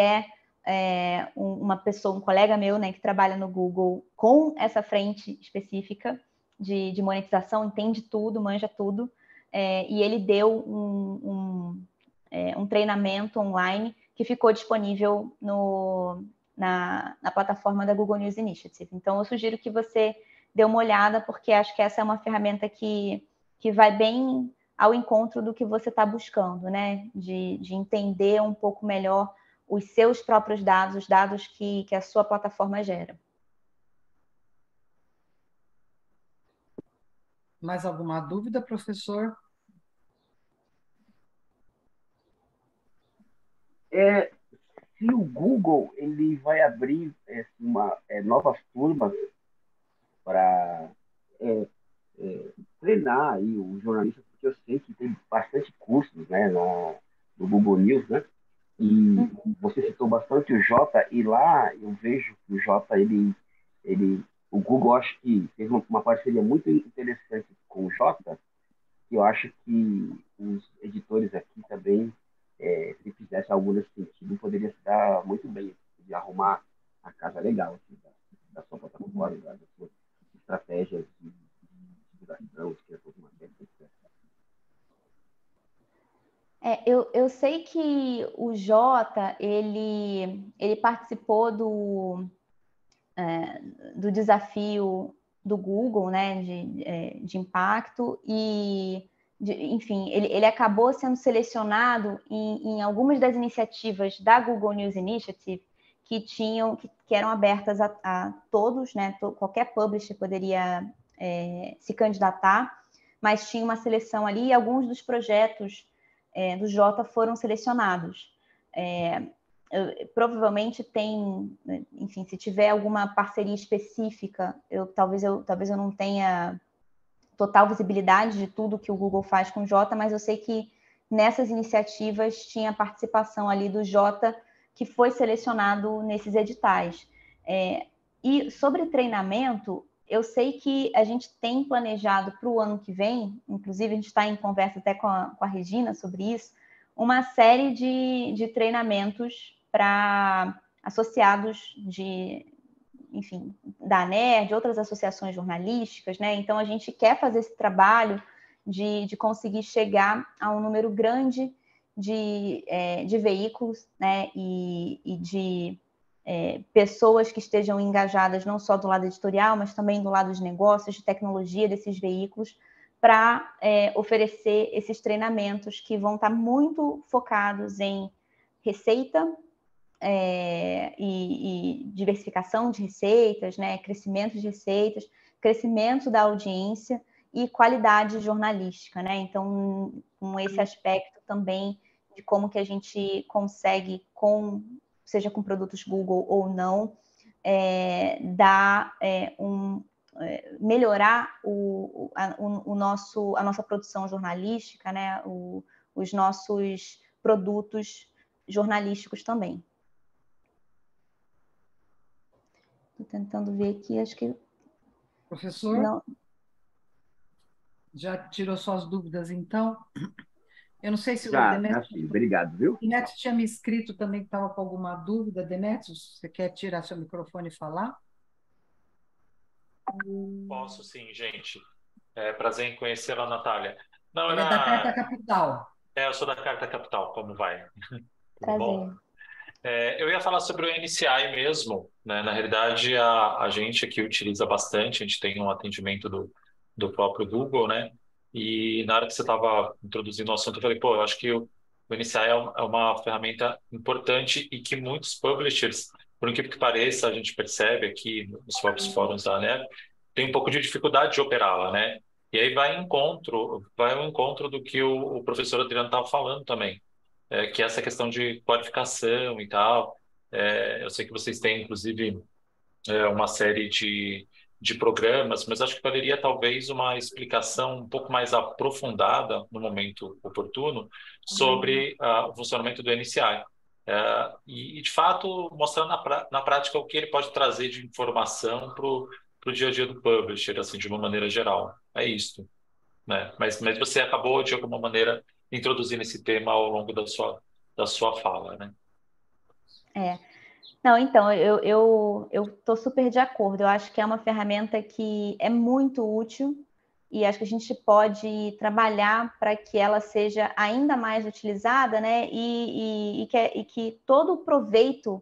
uma pessoa, um colega meu, né, que trabalha no Google com essa frente específica de monetização, entende tudo, manja tudo, e ele deu um treinamento online que ficou disponível na plataforma da Google News Initiative. Então, eu sugiro que você dê uma olhada, porque acho que essa é uma ferramenta que vai bem ao encontro do que você está buscando, né? De entender um pouco melhor os seus próprios dados, os dados que a sua plataforma gera. Mais alguma dúvida, professor? Se o Google ele vai abrir novas turmas para treinar aí os jornalistas, porque eu sei que tem bastante cursos, né, no Google News, né? E você citou bastante o Jota, e lá eu vejo que o Jota, o Google acho que fez uma parceria muito interessante com o Jota, que eu acho que os editores aqui também, se fizesse algo nesse sentido, poderia se dar muito bem, de arrumar a casa legal assim, da sua plataforma, das suas estratégias de divulgação, de criação de matéria, etc. Eu sei que o Jota, ele participou do desafio do Google, né, de impacto, e, enfim, ele acabou sendo selecionado em algumas das iniciativas da Google News Initiative que eram abertas a todos, né, qualquer publisher poderia se candidatar, mas tinha uma seleção ali e alguns dos projetos do Jota foram selecionados. Provavelmente tem, enfim, se tiver alguma parceria específica, talvez eu não tenha total visibilidade de tudo que o Google faz com o Jota, mas eu sei que nessas iniciativas tinha participação ali do Jota, que foi selecionado nesses editais. E sobre treinamento, eu sei que a gente tem planejado para o ano que vem, inclusive a gente está em conversa até com a Regina sobre isso, uma série de treinamentos para associados enfim, da ANER, de outras associações jornalísticas, né? Então, a gente quer fazer esse trabalho de conseguir chegar a um número grande de veículos, né? E de pessoas que estejam engajadas não só do lado editorial, mas também do lado de negócios, de tecnologia desses veículos, para oferecer esses treinamentos que vão estar muito focados em receita e diversificação de receitas, né? Crescimento de receitas, crescimento da audiência e qualidade jornalística, né? Então, com esse aspecto também de como que a gente consegue, seja com produtos Google ou não, melhorar a nossa produção jornalística, né? Os nossos produtos jornalísticos também. Estou tentando ver aqui, acho que... Professor, não. Já tirou suas dúvidas, então? Eu não sei se o Já Demetrio... sim. Obrigado, viu? O Demetrio tinha me escrito também que estava com alguma dúvida. Demetrio, você quer tirar seu microfone e falar? Posso sim, gente. É prazer em conhecê-la, Natália. Não, Ele é da Carta Capital. eu sou da Carta Capital, como vai? Tudo bom? Prazer. Eu ia falar sobre o NCI mesmo, né? Na realidade, a gente aqui utiliza bastante, a gente tem um atendimento do próprio Google, né? E na hora que você estava introduzindo o assunto, eu falei, pô, eu acho que o NCI é uma ferramenta importante e que muitos publishers, por incrível que pareça, a gente percebe aqui nos próprios fóruns da ANEP, tem um pouco de dificuldade de operá-la, né? E aí vai ao encontro do que o professor Adriano estava falando também, que é essa questão de qualificação e tal. Eu sei que vocês têm, inclusive, uma série de programas, mas acho que valeria talvez uma explicação um pouco mais aprofundada no momento oportuno sobre o funcionamento do NCI. E, de fato, mostrando na prática o que ele pode trazer de informação para o dia a dia do publisher, assim, de uma maneira geral. É isso, né? Mas você acabou, de alguma maneira, introduzindo esse tema ao longo da sua fala, né? Não, então, eu estou super de acordo. Eu acho que é uma ferramenta que é muito útil e acho que a gente pode trabalhar para que ela seja ainda mais utilizada, né? E que todo o proveito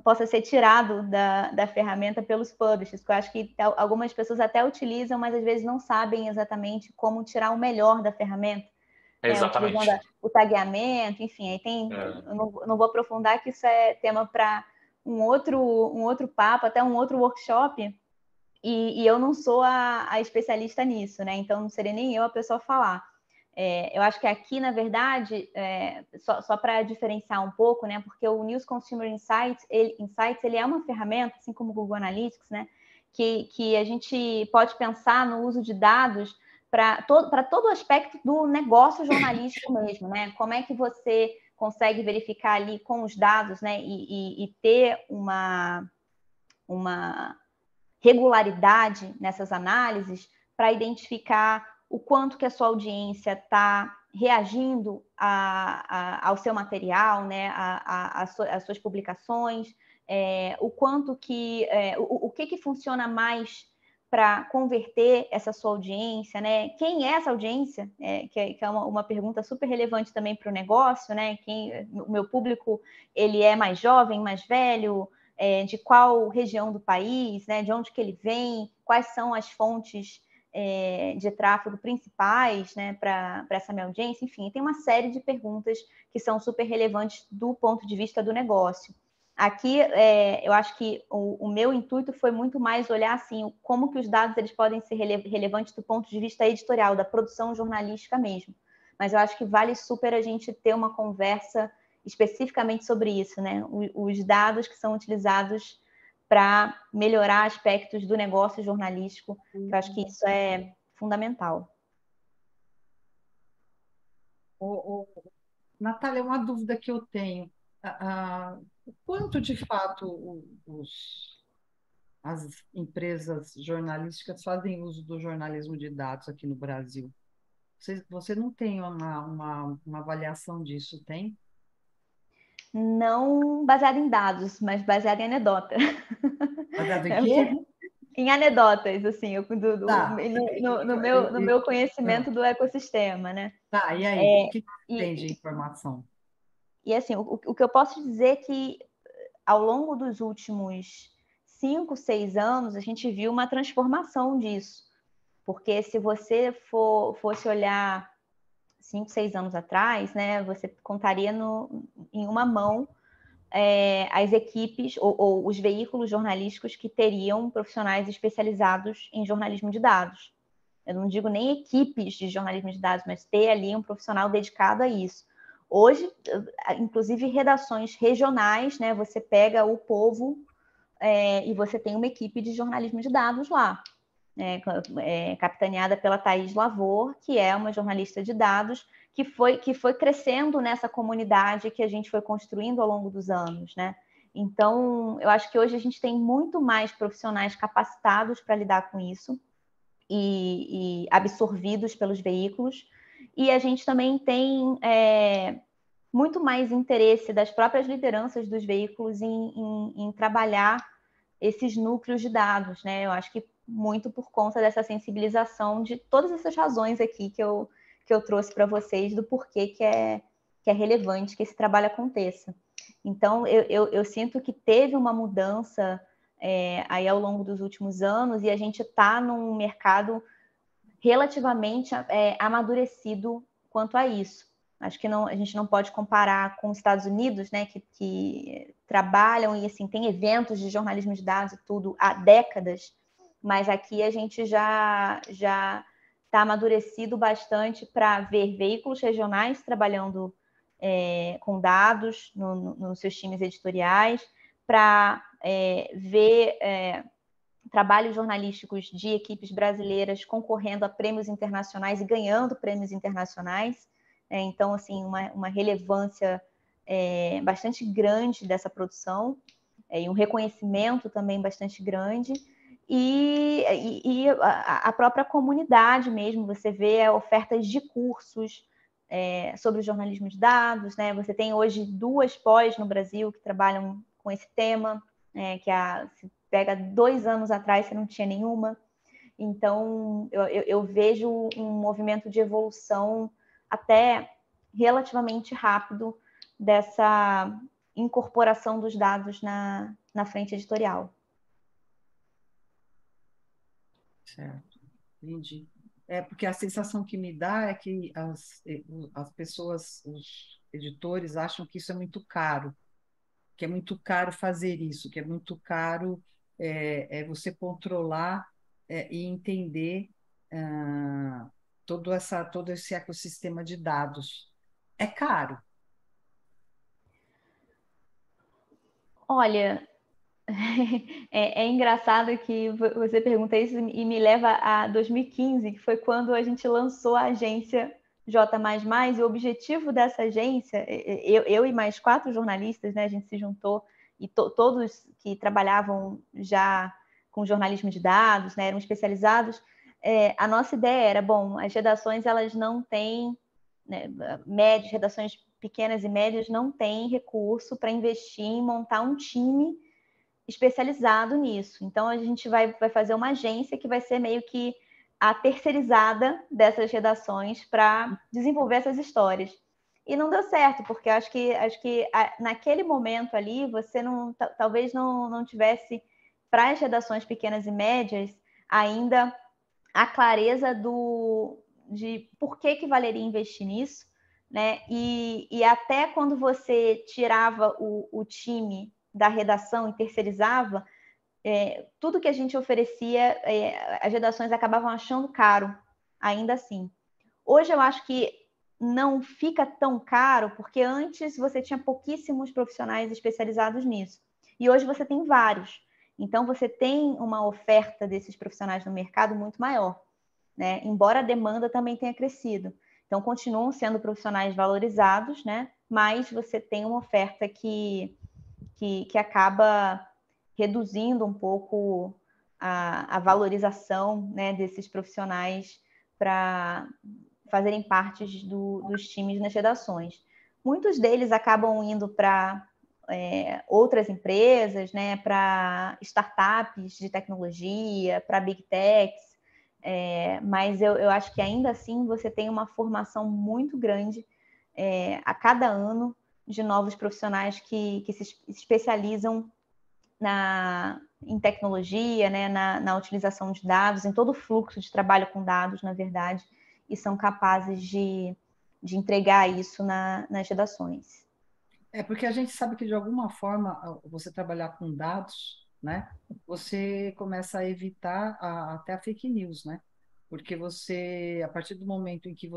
possa ser tirado da ferramenta pelos publishers, porque eu acho que algumas pessoas até utilizam, mas às vezes não sabem exatamente como tirar o melhor da ferramenta. Utilizando Exatamente. o tagueamento, enfim, aí tem. Eu não vou aprofundar, que isso é tema para um outro papo, até um outro workshop, e eu não sou a especialista nisso, né? Então não seria nem eu a pessoa a falar. Eu acho que aqui, na verdade, só para diferenciar um pouco, né? Porque o News Consumer Insights, ele é uma ferramenta, assim como o Google Analytics, né? Que a gente pode pensar no uso de dados para todo o aspecto do negócio jornalístico mesmo, né? Como é que você consegue verificar ali com os dados, né? E ter uma regularidade nessas análises para identificar o quanto que a sua audiência está reagindo ao seu material, né? Às suas publicações, o quanto que o que funciona mais para converter essa sua audiência, né? Quem é essa audiência? Que é uma pergunta super relevante também para o negócio, né? O meu público, ele é mais jovem, mais velho, de qual região do país, né? De onde que ele vem, quais são as fontes de tráfego principais, né? Para essa minha audiência, enfim, tem uma série de perguntas que são super relevantes do ponto de vista do negócio. Aqui, eu acho que o meu intuito foi muito mais olhar assim, como que os dados eles podem ser relevantes do ponto de vista editorial, da produção jornalística mesmo. Mas eu acho que vale super a gente ter uma conversa especificamente sobre isso, né? Os dados que são utilizados para melhorar aspectos do negócio jornalístico, eu acho que isso é fundamental. Natália, uma dúvida que eu tenho. Quanto, de fato, as empresas jornalísticas fazem uso do jornalismo de dados aqui no Brasil? Você não tem uma avaliação disso, tem? Não baseado em dados, mas baseado em anedota. Baseado em quê? Em anedotas, assim, Tá. no meu conhecimento do ecossistema, né? Tá, e aí? O que tem de E informação? assim, o que eu posso dizer é que ao longo dos últimos 5, 6 anos, a gente viu uma transformação disso. Porque se você fosse olhar 5, 6 anos atrás, né, você contaria em uma mão as equipes ou os veículos jornalísticos que teriam profissionais especializados em jornalismo de dados. Eu não digo nem equipes de jornalismo de dados, mas ter ali um profissional dedicado a isso. Hoje, inclusive redações regionais, né, você pega o Povo e você tem uma equipe de jornalismo de dados lá, capitaneada pela Thaís Lavor, que é uma jornalista de dados que foi crescendo nessa comunidade que a gente foi construindo ao longo dos anos, né? Então, eu acho que hoje a gente tem muito mais profissionais capacitados para lidar com isso e absorvidos pelos veículos, e a gente também tem muito mais interesse das próprias lideranças dos veículos em trabalhar esses núcleos de dados, né? Eu acho que muito por conta dessa sensibilização de todas essas razões aqui que eu trouxe para vocês do porquê que é relevante que esse trabalho aconteça. Então, eu sinto que teve uma mudança aí ao longo dos últimos anos e a gente está num mercado relativamente amadurecido quanto a isso. Acho que a gente não pode comparar com os Estados Unidos, né, que trabalham e assim, tem eventos de jornalismo de dados e tudo há décadas, mas aqui a gente já está amadurecido bastante para ver veículos regionais trabalhando com dados nos seus times editoriais, para ver trabalhos jornalísticos de equipes brasileiras concorrendo a prêmios internacionais e ganhando prêmios internacionais. Então, assim, uma relevância bastante grande dessa produção e um reconhecimento também bastante grande. E a própria comunidade mesmo, você vê ofertas de cursos sobre o jornalismo de dados, né? Você tem hoje 2 pós no Brasil que trabalham com esse tema, que se pega 2 anos atrás você não tinha nenhuma. Então, eu vejo um movimento de evolução até relativamente rápido dessa incorporação dos dados na frente editorial. Certo, entendi. Porque a sensação que me dá é que as pessoas, os editores, acham que isso é muito caro, que é muito caro fazer isso, que é muito caro você controlar e entender todo esse ecossistema de dados. É caro. Olha, é engraçado que você pergunta isso e me leva a 2015, que foi quando a gente lançou a agência J++, e o objetivo dessa agência, eu e mais 4 jornalistas, né, a gente se juntou, e todos que trabalhavam já com jornalismo de dados, né, eram especializados, a nossa ideia era, bom, as redações elas não têm, né, redações pequenas e médias não têm recurso para investir em montar um time especializado nisso. Então, a gente vai fazer uma agência que vai ser meio que a terceirizada dessas redações para desenvolver essas histórias. E não deu certo, porque acho que naquele momento ali, você talvez não tivesse, para as redações pequenas e médias, ainda a clareza de por que valeria investir nisso, né? E até quando você tirava o time da redação e terceirizava, tudo que a gente oferecia, as redações acabavam achando caro, ainda assim. Hoje eu acho que não fica tão caro, porque antes você tinha pouquíssimos profissionais especializados nisso. E hoje você tem vários. Então, você tem uma oferta desses profissionais no mercado muito maior, né? Embora a demanda também tenha crescido. Então, continuam sendo profissionais valorizados, né? Mas você tem uma oferta que acaba reduzindo um pouco a valorização, né, desses profissionais para fazerem parte dos times nas redações. Muitos deles acabam indo para outras empresas, né, para startups de tecnologia, para big techs, mas eu acho que ainda assim você tem uma formação muito grande a cada ano de novos profissionais que se especializam em tecnologia, né, na utilização de dados, em todo o fluxo de trabalho com dados, na verdade, e são capazes de entregar isso nas redações. Porque a gente sabe que, de alguma forma, você trabalhar com dados, né, você começa a evitar até a fake news, né? Porque você, a partir do momento em que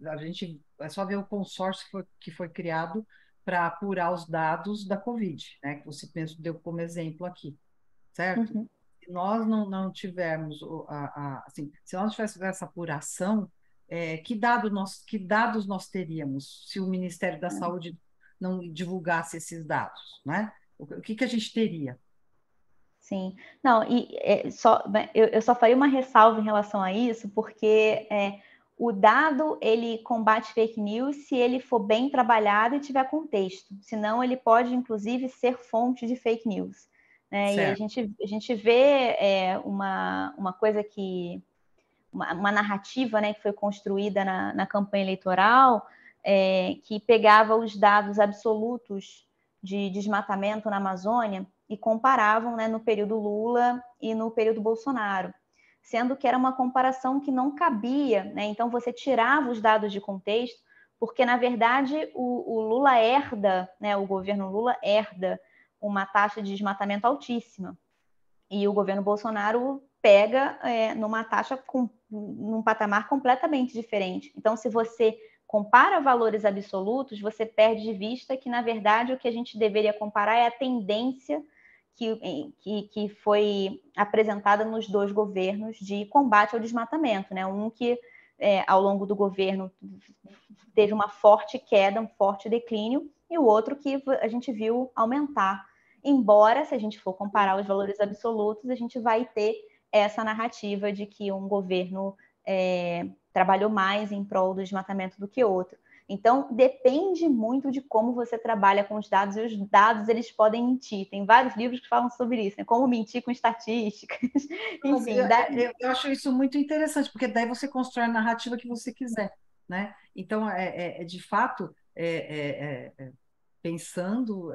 a gente, é só ver o consórcio que foi criado para apurar os dados da Covid, né, que você mesmo deu como exemplo aqui, certo? Uhum. Se nós não tivermos, assim, se nós tivéssemos essa apuração, que dados nós teríamos se o Ministério da Saúde não divulgasse esses dados, né? O que a gente teria? Sim, não, eu só faria uma ressalva em relação a isso, porque o dado ele combate fake news se ele for bem trabalhado e tiver contexto, senão ele pode, inclusive, ser fonte de fake news. Né? E Certo. a gente vê uma coisa uma narrativa, né, que foi construída na campanha eleitoral, que pegava os dados absolutos de desmatamento na Amazônia e comparavam, né, no período Lula e no período Bolsonaro, sendo que era uma comparação que não cabia, né? Então você tirava os dados de contexto, porque na verdade o Lula herda, né, o governo Lula herda uma taxa de desmatamento altíssima. E o governo Bolsonaro pega numa taxa num patamar completamente diferente. Então, se você compara valores absolutos, você perde de vista que, na verdade, o que a gente deveria comparar é a tendência que foi apresentada nos dois governos de combate ao desmatamento, né? Um que, ao longo do governo, teve uma forte queda, um forte declínio, e o outro que a gente viu aumentar. Embora, se a gente for comparar os valores absolutos, a gente vai ter essa narrativa de que um governo trabalhou mais em prol do desmatamento do que outro. Então, depende muito de como você trabalha com os dados, e os dados eles podem mentir. Tem vários livros que falam sobre isso, né? Como mentir com estatísticas. Enfim, Eu acho isso muito interessante, porque daí você constrói a narrativa que você quiser, né? Então, de fato, pensando,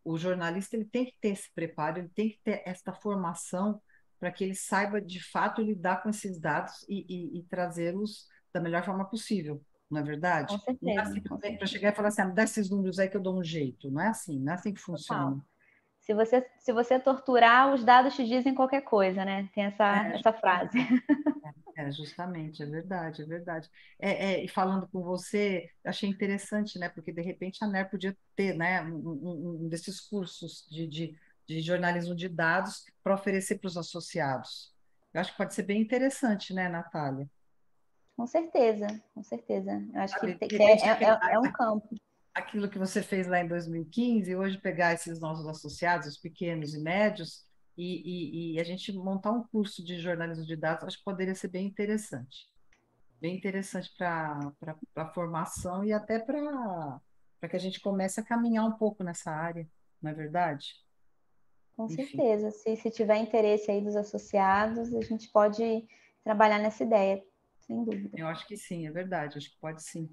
o jornalista ele tem que ter esse preparo, ele tem que ter esta formação para que ele saiba, de fato, lidar com esses dados e trazê-los da melhor forma possível, não é verdade? com Não é certeza, assim com para certeza. chegar e falar assim, me dá esses números aí que eu dou um jeito. Não é assim que Total. funciona. Se você torturar, os dados te dizem qualquer coisa, né? Tem essa frase. Justamente, é verdade, é verdade. E falando com você, achei interessante, né? Porque de repente a NER podia ter, né, um desses cursos de jornalismo de dados para oferecer para os associados. Eu acho que pode ser bem interessante, né, Natália? Com certeza, com certeza. Eu acho Sabe, de que repente é um campo. aquilo que você fez lá em 2015, hoje pegar esses nossos associados, os pequenos e médios, e a gente montar um curso de jornalismo de dados, acho que poderia ser bem interessante para a formação e até para que a gente comece a caminhar um pouco nessa área, não é verdade? Com Enfim, certeza. Se tiver interesse aí dos associados, a gente pode trabalhar nessa ideia, sem dúvida. eu acho que sim, é verdade, acho que pode sim.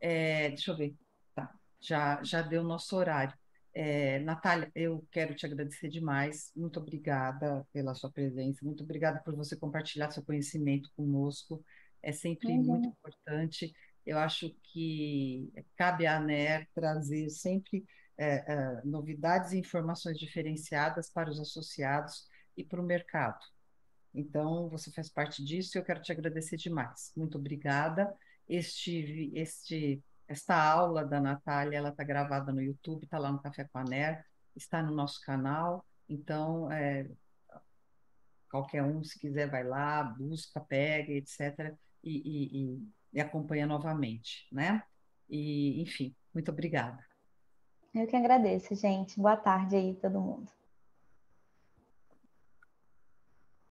Deixa eu ver. Tá, já deu o nosso horário. Natália, eu quero te agradecer demais. Muito obrigada pela sua presença. Muito obrigada por você compartilhar seu conhecimento conosco. É sempre muito Imagina. importante. Eu acho que cabe à ANER trazer sempre novidades e informações diferenciadas para os associados e para o mercado. Então, você faz parte disso e eu quero te agradecer demais. Muito obrigada. Esta aula da Natália, ela está gravada no YouTube, está lá no Café com a Ner, está no nosso canal. Então, qualquer um, se quiser, vai lá, busca, pega, etc., e acompanha novamente, né? Enfim, muito obrigada. Eu que agradeço, gente. Boa tarde aí, todo mundo.